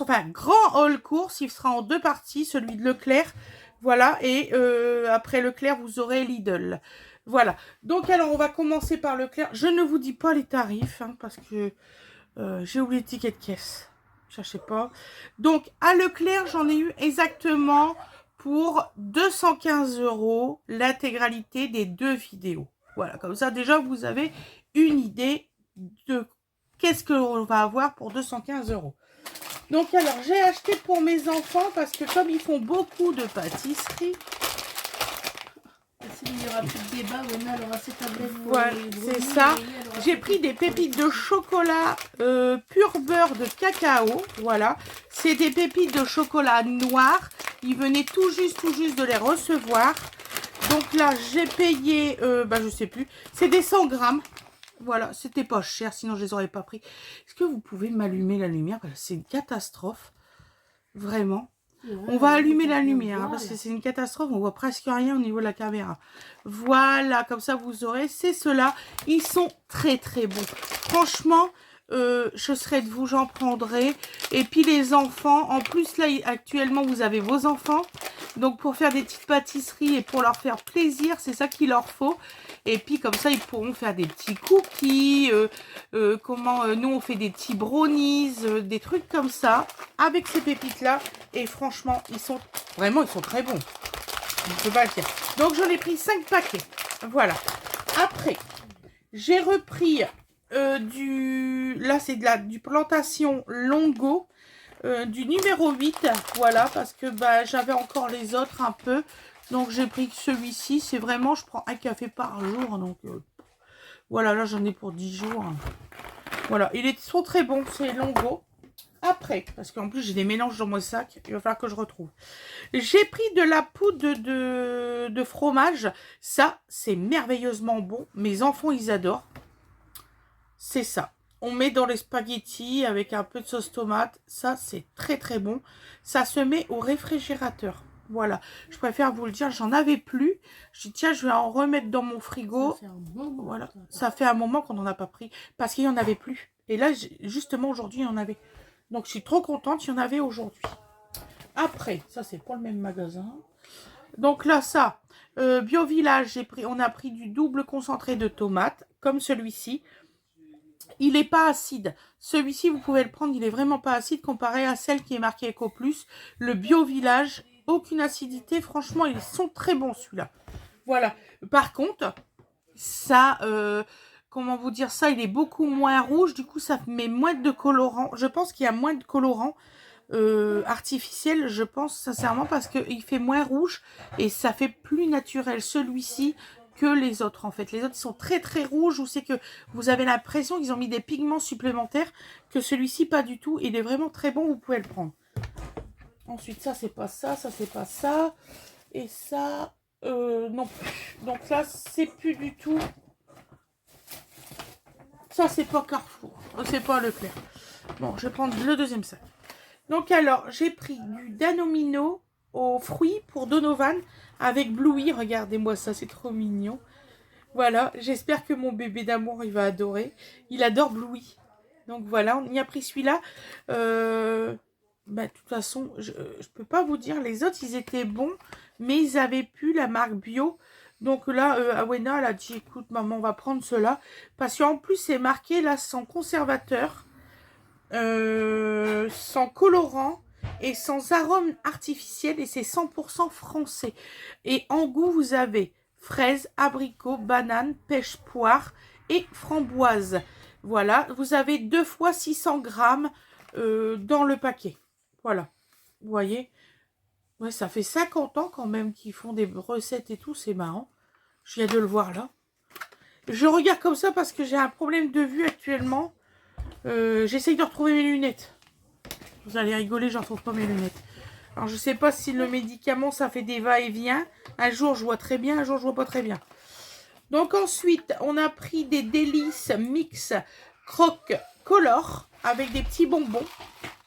enfin grand haul course, il sera en 2 parties, celui de Leclerc, voilà, et après Leclerc, vous aurez Lidl. Voilà, donc alors on va commencer par Leclerc. Je ne vous dis pas les tarifs, hein, parce que j'ai oublié le ticket de caisse. Cherchez pas. Donc à Leclerc, j'en ai eu exactement pour 215 € l'intégralité des 2 vidéos. Voilà, comme ça déjà vous avez une idée de qu'est-ce que l'on va avoir pour 215 €. Donc alors j'ai acheté pour mes enfants parce que comme ils font beaucoup de pâtisserie, Il n'y aura plus de débat, Wena, elle aura ses tablettes. voilà, c'est ça. J'ai pris des pépites de chocolat pur beurre de cacao. Voilà, c'est des pépites de chocolat noir. Ils venaient tout juste de les recevoir. Donc là, j'ai payé, je sais plus, c'est des 100 grammes. Voilà, c'était pas cher, sinon je les aurais pas pris. Est-ce que vous pouvez m'allumer la lumière? C'est une catastrophe, vraiment. On va allumer la lumière, hein, parce que c'est une catastrophe, on voit presque rien au niveau de la caméra. Voilà, comme ça vous aurez, c'est ceux-là. Ils sont très très bons. Franchement, je serai de vous, j'en prendrai. Et puis les enfants, en plus là, actuellement, vous avez vos enfants. Donc pour faire des petites pâtisseries et pour leur faire plaisir, c'est ça qu'il leur faut. Et puis comme ça, ils pourront faire des petits cookies. Nous, on fait des petits brownies, des trucs comme ça, avec ces pépites-là. Et franchement, ils sont très bons. Je ne peux pas le dire. Donc j'en ai pris 5 paquets. Voilà. Après, j'ai repris là c'est du plantation Longo. Du numéro 8, voilà, parce que j'avais encore les autres un peu, donc j'ai pris celui-ci. C'est vraiment, je prends un café par jour, donc voilà, là j'en ai pour 10 jours. Voilà, ils sont très bons, c'est Longo. Après, parce qu'en plus j'ai des mélanges dans mon sac, il va falloir que je retrouve. J'ai pris de la poudre de fromage, ça c'est merveilleusement bon, mes enfants ils adorent. C'est ça. On met dans les spaghettis avec un peu de sauce tomate. Ça, c'est très très bon. Ça se met au réfrigérateur. Voilà. Je préfère vous le dire, j'en avais plus. Je dis, tiens, je vais en remettre dans mon frigo. Voilà. Ça fait un moment qu'on n'en a pas pris. Parce qu'il n'y en avait plus. Et là, justement, aujourd'hui, il y en avait. Donc, je suis trop contente, il y en avait aujourd'hui. Après, ça, c'est pour le même magasin. Donc là, ça, Bio Village, on a pris du double concentré de tomates, comme celui-ci. Il n'est pas acide. Celui-ci, vous pouvez le prendre, il n'est vraiment pas acide comparé à celle qui est marquée Eco Plus. Le Bio Village, aucune acidité. Franchement, ils sont très bons, celui-là. Voilà. Par contre, ça, comment vous dire ça, il est beaucoup moins rouge. Du coup, ça met moins de colorant. Je pense qu'il y a moins de colorant artificiel, je pense sincèrement, parce qu'il fait moins rouge et ça fait plus naturel. Celui-ci que les autres en fait. Les autres sont très très rouges, où c'est que vous avez l'impression qu'ils ont mis des pigments supplémentaires, que celui-ci pas du tout. Il est vraiment très bon, vous pouvez le prendre. Ensuite ça c'est pas ça, ça c'est pas ça, et ça non plus. Donc là c'est plus du tout, ça c'est pas Carrefour, c'est pas Leclerc. Bon, je vais prendre le deuxième sac. Donc alors j'ai pris du Danomino aux fruits pour Donovan avec Bluey. Regardez-moi ça, c'est trop mignon. Voilà, j'espère que mon bébé d'amour, il va adorer. Il adore Bluey. Donc voilà, on y a pris celui-là. De toute façon, je peux pas vous dire. Les autres, ils étaient bons, mais ils avaient plus la marque bio. Donc là, Awena, elle a dit, écoute, maman, on va prendre cela. Parce qu'en plus, c'est marqué là, sans conservateur, sans colorant et sans arôme artificiel. Et c'est 100% français. Et en goût, vous avez fraises, abricots, bananes, pêche, poire et framboise. Voilà, vous avez 2 fois 600 grammes dans le paquet. Voilà, vous voyez. Ouais, ça fait 50 ans quand même qu'ils font des recettes et tout, c'est marrant. Je viens de le voir là. Je regarde comme ça parce que j'ai un problème de vue actuellement. J'essaye de retrouver mes lunettes. Vous allez rigoler, j'en trouve pas mes lunettes. Alors je sais pas si le médicament ça fait des va-et-vient. Un jour je vois très bien, un jour je vois pas très bien. Donc ensuite on a pris des délices mix croque color avec des petits bonbons.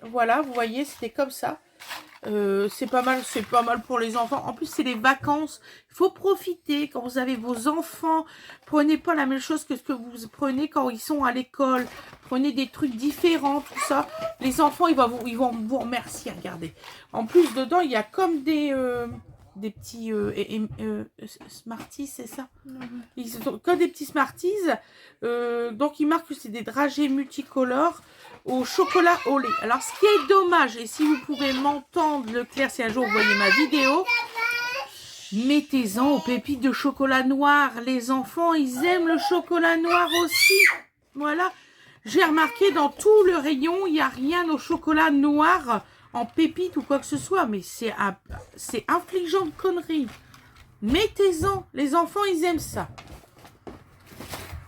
Voilà, vous voyez, c'était comme ça. c'est pas mal pour les enfants. En plus, c'est les vacances. Il faut profiter quand vous avez vos enfants. Prenez pas la même chose que ce que vous prenez quand ils sont à l'école. Prenez des trucs différents, tout ça. Les enfants, ils vont vous remercier. Regardez. En plus, dedans, il y a comme des petits Smarties, c'est ça? Ils sont comme des petits Smarties. Donc, ils marquent que c'est des dragées multicolores au chocolat au lait. Alors, ce qui est dommage, et si vous pouvez m'entendre, Leclerc, si un jour vous voyez ma vidéo, mettez-en aux pépites de chocolat noir. Les enfants, ils aiment le chocolat noir aussi. Voilà. J'ai remarqué dans tout le rayon, il n'y a rien au chocolat noir en pépites ou quoi que ce soit. Mais c'est infligeant de conneries. Mettez-en. Les enfants, ils aiment ça.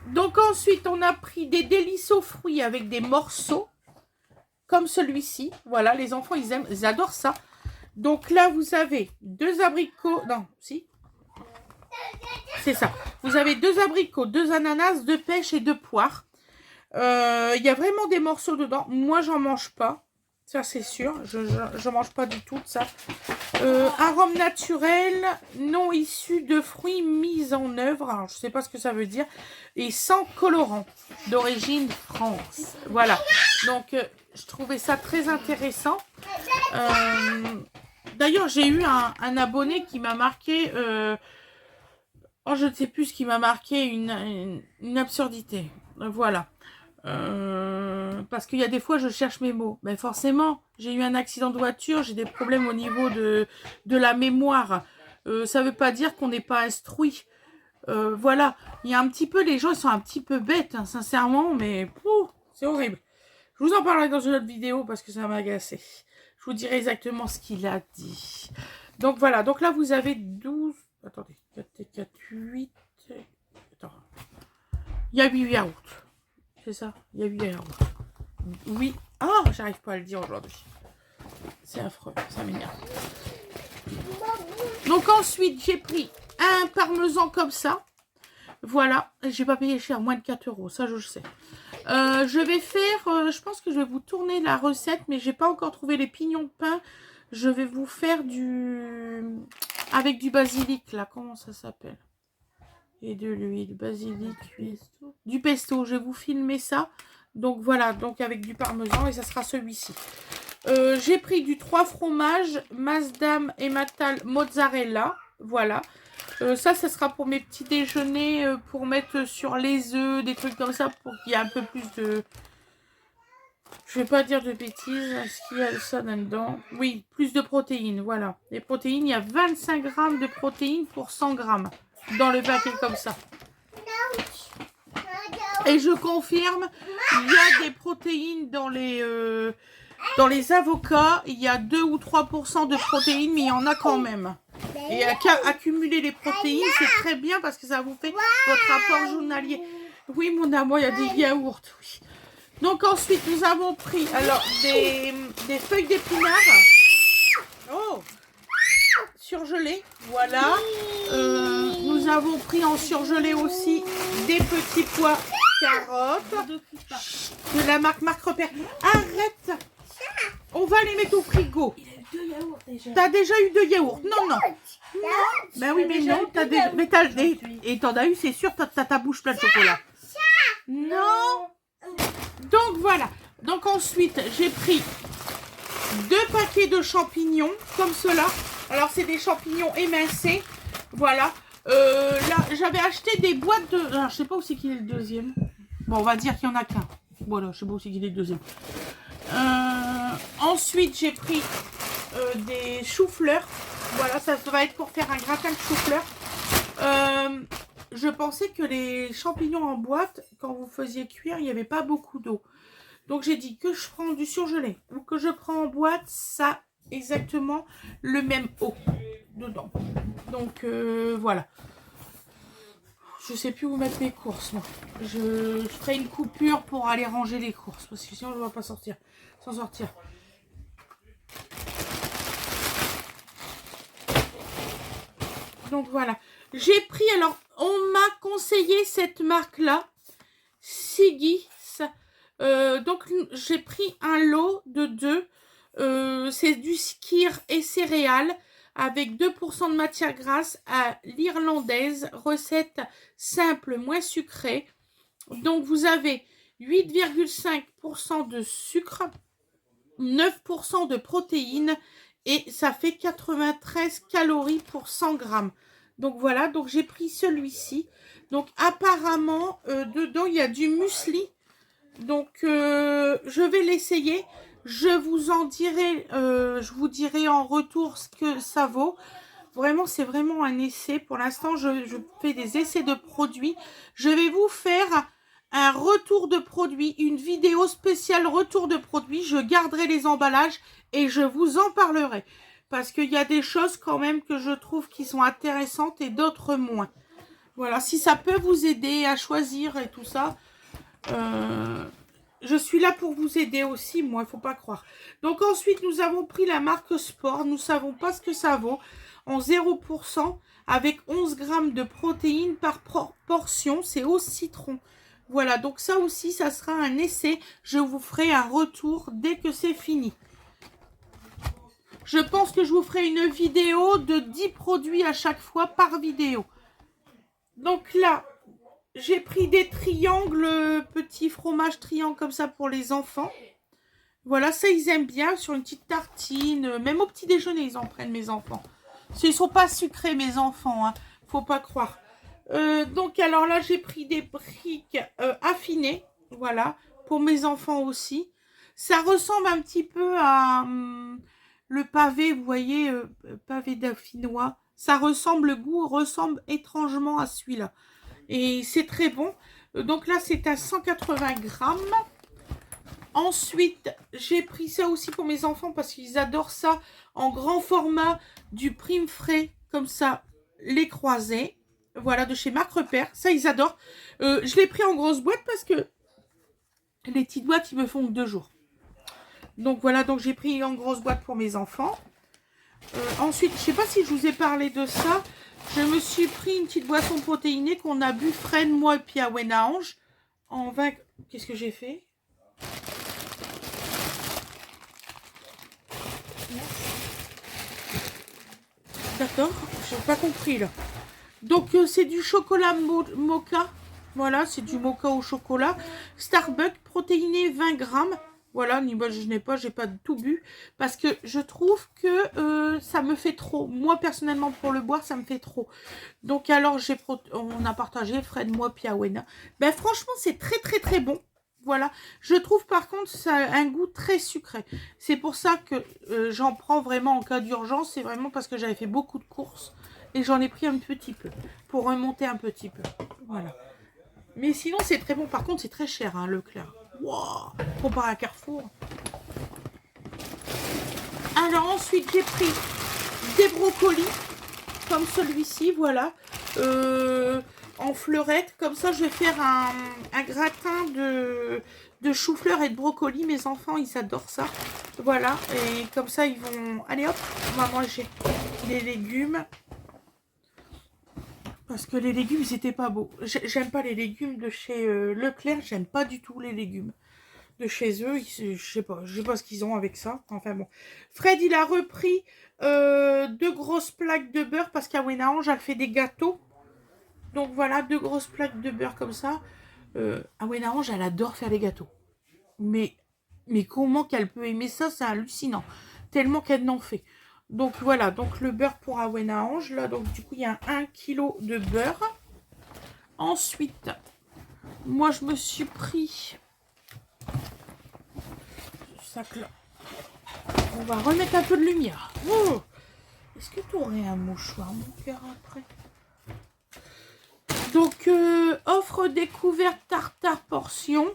Donc ensuite, on a pris des délices aux fruits avec des morceaux. Comme celui-ci. Voilà, les enfants, ils adorent ça. Donc là, vous avez 2 abricots. Non, si. C'est ça. Vous avez 2 abricots, 2 ananas, 2 pêches et 2 poires. Il y a vraiment des morceaux dedans. Moi, j'en mange pas. Ça, c'est sûr. Je mange pas du tout de ça. Arôme naturel, non issu de fruits mis en œuvre. Alors, je sais pas ce que ça veut dire. Et sans colorant. D'origine France. Voilà. Donc, je trouvais ça très intéressant. D'ailleurs, j'ai eu un abonné qui m'a marqué... oh, je ne sais plus ce qui m'a marqué. Une absurdité. Voilà. Parce qu'il y a des fois je cherche mes mots, mais forcément j'ai eu un accident de voiture, j'ai des problèmes au niveau de la mémoire. Ça veut pas dire qu'on n'est pas instruit. Voilà, il y a un petit peu, les gens ils sont un petit peu bêtes, hein, sincèrement, mais c'est horrible. Je vous en parlerai dans une autre vidéo parce que ça m'a agacé. Je vous dirai exactement ce qu'il a dit. Donc voilà, donc là vous avez 12, attendez, 4, 8, attends, il y a 8 yaourts. C'est ça, il y a 8 yaourts. Oui. Ah, j'arrive pas à le dire aujourd'hui. C'est affreux, ça m'énerve. Donc ensuite, j'ai pris un parmesan comme ça. Voilà, j'ai pas payé cher, moins de 4 €, ça je le sais. Je vais faire, je pense que je vais vous tourner la recette, mais j'ai pas encore trouvé les pignons de pain. Je vais vous faire avec du basilic, là, comment ça s'appelle? Et de l'huile, basilic, huile, du pesto. Je vais vous filmer ça. Donc voilà, donc avec du parmesan et ça sera celui-ci. J'ai pris du 3 fromages, Masdam et Matal mozzarella. Voilà. Ça sera pour mes petits déjeuners, pour mettre sur les œufs, des trucs comme ça, pour qu'il y ait un peu plus de... Je vais pas dire de bêtises. Est-ce qu'il y a ça là-dedans? Oui, plus de protéines, voilà. Les protéines, il y a 25 grammes de protéines pour 100 grammes. Dans le paquet comme ça. Et je confirme, il y a des protéines dans les avocats. Il y a 2 ou 3% de protéines, mais il y en a quand même. Et accumuler les protéines, c'est très bien parce que ça vous fait votre rapport journalier. Oui, mon amour, il y a des yaourts. Oui. Donc ensuite, nous avons pris alors des feuilles d'épinards. Oh, surgelées, voilà. Nous avons pris en surgelé aussi des petits pois carottes de la marque Repère. Arrête, on va les mettre au frigo. Il a eu 2 yaourts déjà. T'as déjà eu 2 yaourts? Non, non. Non. Ben oui, mais non. Et t'en as eu, c'est sûr, t'as ta bouche pleine de chocolat. Non. Donc voilà. Donc ensuite, j'ai pris 2 paquets de champignons comme cela. Alors c'est des champignons émincés. Voilà. Là, j'avais acheté des boîtes de... Alors, je sais pas où c'est qu'il est le deuxième. Bon, on va dire qu'il y en a qu'un. Voilà, je sais pas où c'est qu'il est le deuxième. Ensuite, j'ai pris des choux-fleurs. Voilà, ça va être pour faire un gratin de choux-fleurs. Je pensais que les champignons en boîte, quand vous faisiez cuire, il n'y avait pas beaucoup d'eau. Donc, j'ai dit que je prends du surgelé ou que je prends en boîte, ça a exactement le même eau dedans. Donc, voilà. Je sais plus où mettre mes courses, moi. Je ferai une coupure pour aller ranger les courses. Parce que sinon, je ne vais pas s'en sortir. Donc, voilà. J'ai pris, alors, on m'a conseillé cette marque-là. Siggy. Donc, j'ai pris un lot de 2. C'est du skyr et céréales avec 2% de matière grasse à l'irlandaise. Recette simple, moins sucrée. Donc, vous avez 8,5% de sucre, 9% de protéines et ça fait 93 calories pour 100 grammes. Donc, voilà. Donc, j'ai pris celui-ci. Donc, apparemment, dedans, il y a du muesli. Donc, je vais l'essayer. Je vous dirai en retour ce que ça vaut. Vraiment, c'est vraiment un essai. Pour l'instant, je fais des essais de produits. Je vais vous faire un retour de produit, une vidéo spéciale retour de produit. Je garderai les emballages et je vous en parlerai. Parce qu'il y a des choses quand même que je trouve qui sont intéressantes et d'autres moins. Voilà, si ça peut vous aider à choisir et tout ça, je suis là pour vous aider aussi, moi, il ne faut pas croire. Donc ensuite, nous avons pris la marque Sport. Nous ne savons pas ce que ça vaut. En 0% avec 11 grammes de protéines par portion. C'est au citron. Voilà, donc ça aussi, ça sera un essai. Je vous ferai un retour dès que c'est fini. Je pense que je vous ferai une vidéo de 10 produits à chaque fois par vidéo. Donc là, j'ai pris des triangles, petits fromages triangles comme ça pour les enfants. Voilà, ça ils aiment bien sur une petite tartine. Même au petit déjeuner, ils en prennent mes enfants. Ils ne sont pas sucrés mes enfants, hein. Faut pas croire. Donc alors là, j'ai pris des briques affinées. Voilà, pour mes enfants aussi. Ça ressemble un petit peu à le pavé, vous voyez, pavé d'affinois. Ça ressemble, le goût ressemble étrangement à celui-là. Et c'est très bon. Donc là, c'est à 180 grammes. Ensuite, j'ai pris ça aussi pour mes enfants parce qu'ils adorent ça en grand format, du prime frais, comme ça, les croisés. Voilà, de chez Marc Repère. Ça, ils adorent. Je l'ai pris en grosse boîte parce que les petites boîtes, ils me font que 2 jours. Donc voilà, donc j'ai pris en grosse boîte pour mes enfants. Ensuite, je ne sais pas si je vous ai parlé de ça. Je me suis pris une petite boisson protéinée qu'on a bu, Fred, moi et puis à Ange. En 20... Qu'est-ce que j'ai fait? D'accord, je n'ai pas compris là. Donc c'est du chocolat mocha. Voilà, c'est du mocha au chocolat. Starbucks, protéiné 20 grammes. Voilà, je n'ai pas, j'ai pas tout bu. Parce que je trouve que ça me fait trop. Moi, personnellement, pour le boire, ça me fait trop. Donc alors, on a partagé, Fred, moi, puis Awena. Ben franchement, c'est très très très bon. Voilà. Je trouve par contre, ça a un goût très sucré. C'est pour ça que j'en prends vraiment en cas d'urgence. C'est vraiment parce que j'avais fait beaucoup de courses. Et j'en ai pris un petit peu. Pour remonter un petit peu. Voilà. Mais sinon, c'est très bon. Par contre, c'est très cher, hein, Leclerc. Wow, comparé à Carrefour. Alors ensuite, j'ai pris des brocolis. Comme celui-ci, voilà. En fleurette. Comme ça, je vais faire un gratin de chou-fleur et de brocoli. Mes enfants, ils adorent ça. Voilà. Et comme ça, ils vont... Allez, hop, on va manger les légumes. Parce que les légumes, c'était pas beau. J'aime pas les légumes de chez Leclerc. J'aime pas du tout les légumes de chez eux. Je sais pas ce qu'ils ont avec ça. Enfin bon. Fred, il a repris 2 grosses plaques de beurre parce qu'à Ange, elle fait des gâteaux. Donc voilà, 2 grosses plaques de beurre comme ça. À Ange, elle adore faire les gâteaux. Mais comment qu'elle peut aimer ça, c'est hallucinant. Tellement qu'elle n'en fait. Donc voilà, donc le beurre pour Ange. Là, donc du coup, il y a 1 kg de beurre. Ensuite, moi, je me suis pris... ce sac-là. On va remettre un peu de lumière. Oh, est-ce que tu aurais un mouchoir, mon cœur, après? Donc, offre découverte tartare portion.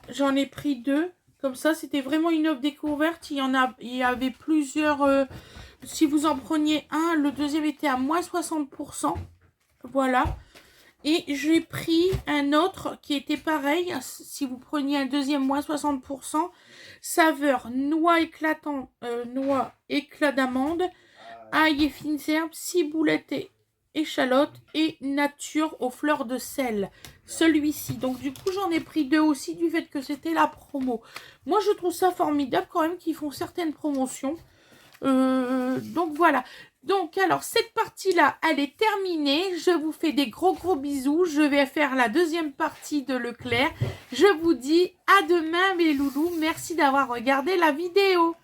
J'en ai pris 2. Comme ça, c'était vraiment une offre découverte. Il y avait plusieurs. Si vous en preniez un, le deuxième était à moins 60%. Voilà. Et j'ai pris un autre qui était pareil. Si vous preniez un deuxième, moins 60%. Saveur noix éclatant, noix éclat d'amande, ail et fines herbes, ciboulettes échalote et nature aux fleurs de sel. Celui-ci. Donc du coup, j'en ai pris 2 aussi du fait que c'était la promo. Moi, je trouve ça formidable quand même qu'ils font certaines promotions. Donc voilà. Donc alors, cette partie-là, elle est terminée. Je vous fais des gros bisous. Je vais faire la deuxième partie de Leclerc. Je vous dis à demain mes loulous. Merci d'avoir regardé la vidéo.